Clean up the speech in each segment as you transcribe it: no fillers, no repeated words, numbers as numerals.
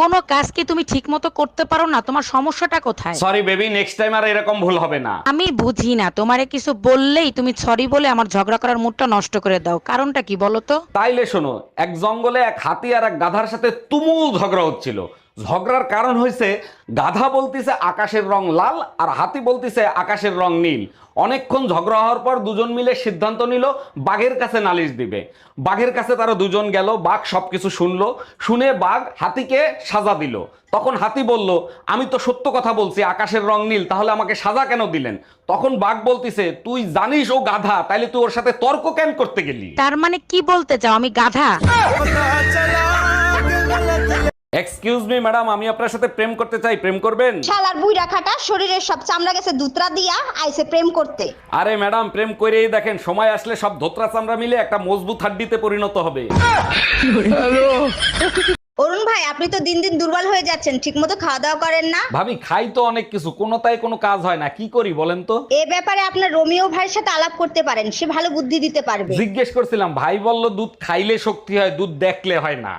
কোনো কাজ কি তুমি ঠিক মতো করতে পারো না? তোমার সমস্যাটা কোথায়? সরি বেবি, নেক্সট টাইম আর এরকম ভুল হবে না। আমি বুঝি না, তোমারে কিছু বললেই তুমি সরি বলে আমার ঝগড়া করার মুডটা নষ্ট করে দাও। কারণটা কি বলো তো? তাইলে শোনো, এক জঙ্গলে এক হাতি আর এক গাধার সাথে তুমুল ঝগড়া হচ্ছিল। ঝগড়ার কারণ হয়েছে গাধা বলতিছে আকাশের রং লাল আর হাতি বলতিছে আকাশের রং নীল। অনেকক্ষণ ঝগড়া হওয়ার পর দুজন মিলে সিদ্ধান্ত নিল বাঘের কাছে নালিশ দিবে। বাঘের কাছে তারা দুজন গেল, বাঘ সবকিছু শুনলো, শুনে বাঘ হাতিকে সাজা দিল। তখন হাতি বলল, আমি তো সত্য কথা বলছি আকাশের রং নীল, তাহলে আমাকে সাজা কেন দিলেন? তখন বাঘ বলতিছে, তুই জানিস ও গাধা, তাইলে তুই ওর সাথে তর্ক কেন করতে গেলি? তার মানে কি বলতে চাও আমি গাধা? এক্সকিউজ মি ম্যাডাম, আমি আপনার সাথে প্রেম করতে চাই, প্রেম করবেন? শালার বুইড়া খাটা শরীরের সব চামড়া গেছে দুতরা দিয়া আইছে প্রেম করতে। আরে ম্যাডাম, প্রেম করেই দেখেন, সময় আসলে সব ধোত্রা চামড়া মিলে একটা মজবুত হাড্ডিতে পরিণত হবে। অরুণ ভাই, আপনি তো দিন দিন দুর্বল হয়ে যাচ্ছেন, ঠিকমতো খাওয়া দাওয়া করেন না। ভাবি, খাই তো অনেক কিছু, কোনোটাই কোনো কাজ হয় না, কি করি বলেন তো? এ ব্যাপারে আপনার রোমিও ভাইয়ের সাথে আলাপ করতে পারেন, সে ভালো বুদ্ধি দিতে পারবে। জিজ্ঞেস করছিলাম, ভাই বলল দুধ খাইলে শক্তি হয়, দুধ দেখলে হয় না।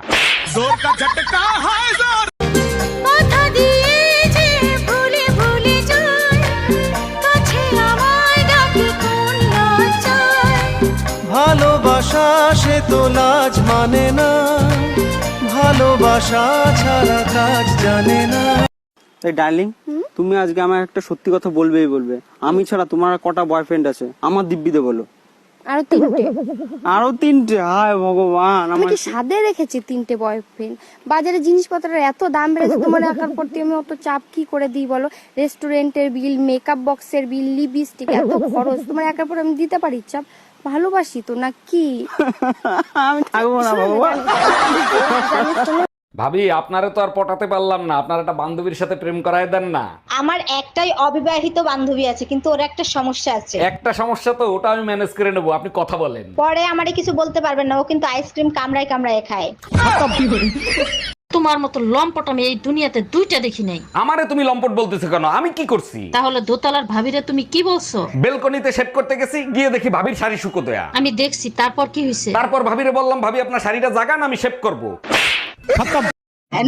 কথা দিয়েছে ভুলে ভুলে যায়, কাছে আমায় ডাকে কোন লজ্জায়। ভালোবাসা সে তো লাজ মানে না, ভালোবাসা ছাড়া কাজ জানে না। এই ডার্লিং, তুমি আজকে আমার একটা সত্যি কথা বলবেই বলবে। আমি ছাড়া তোমার আর কটা বয়ফ্রেন্ড আছে? আমার দিব্যিতে বলো। আরো তিনটে। আরো তিনটে? হায় ভগবান, আমি আমার কি সাদে রেখেছি তিনটে বয়ফ্রেন্ড? বাজারে জিনিসপত্রের এত দাম বেড়েছে, তোমার একার প্রতি আমি অত চাপ কি করে দিই বলো? রেস্টুরেন্টের বিল, মেকআপ বক্সের বিল, লিপস্টিক, এত খরচ তোমার একার পর আমি দিতে পারি চাপ? ভালোবাসি তো না কি? আমি থাকবো না ভগবান। ভাবি, আপনারে তো আর পটাতে পারলাম না, আপনার একটা বান্ধবীর সাথে প্রেম করায় দেন না। আমার একটাই অবিবাহিত বান্ধবী আছে, কিন্তু ওর একটা সমস্যা আছে। একটা সমস্যা তো, ওটা আমি ম্যানেজ করে নেবো, আপনি কথা বলেন। পরে আমারে কিছু বলতে পারবেন না, ও কিন্তু আইসক্রিম কামড়ায় কামড়ায় খায়। তোমার মতো লম্পট আমি এই দুনিয়াতে দুইটা দেখি নাই। আমারে তুমি লম্পট বলতেছো কেন? আমি কি করছি? তাহলে দোতলার ভাবিরে তুমি কি বলছো? বেলকনিতে সেট করতে গেছি, গিয়ে দেখি ভাবির শাড়ি শুকো দেয়া। আমি দেখছি, তারপর কি হয়েছে? তারপর ভাবিরে বললাম, ভাবি আপনার শাড়িটা জাগান, আমি শেভ করব।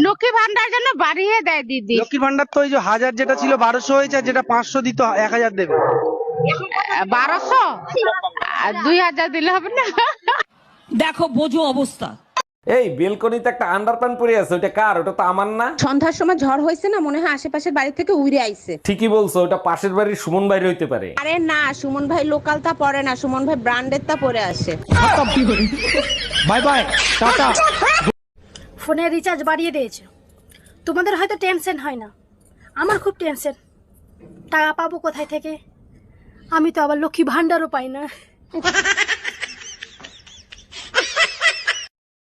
লক্ষ্মী ভান্ডার জন্য বাড়িয়ে দেয় দিদি। লক্ষ্মী ভান্ডার তো ওই যে 1000 যেটা ছিল 1200 হয়েছে, আর যেটা 500 দিত 1000 দেবে। 1200 2000 দিলে হবে না? দেখো বোঝো অবস্থা। এই বেলকনিতে একটা আন্ডারপ্যান্ট পরে আছে, ওটা কার? ওটা তো আমার না। সন্ধ্যার সময় ঝড় হয়েছে না, মনে হয় আশেপাশের বাড়ি থেকে উড়ে আইছে। ঠিকই বলছো, ওটা পাশের বাড়ির সুমন বাইরে হইতে পারে। আরে না, সুমন ভাই লোকাল তা পরে না, সুমন ভাই ব্র্যান্ডের তা পরে আসে। Bye bye, tata. ফোনে রিচার্জ বাড়িয়ে দিয়েছে, তোমাদের হয়তো টেনশন হয় না, আমার খুব টেনশন। টাকা পাবো কোথায় থেকে? আমি তো আবার লক্ষ্মী ভান্ডারও পাই না।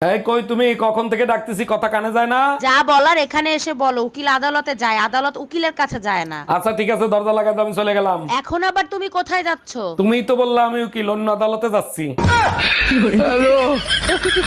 এই কই তুমি? কখন থেকে ডাকতেছি, কথা কানে যায় না? যা বলার এখানে এসে বলো। উকিল আদালতে যায়, আদালত উকিলের কাছে যায় না। আচ্ছা ঠিক আছে, দরজা লাগাতে আমি চলে গেলাম। এখন আবার তুমি কোথায় যাচ্ছ? তুমিই তো বললা আমি উকিল, অন্য আদালতে যাচ্ছি।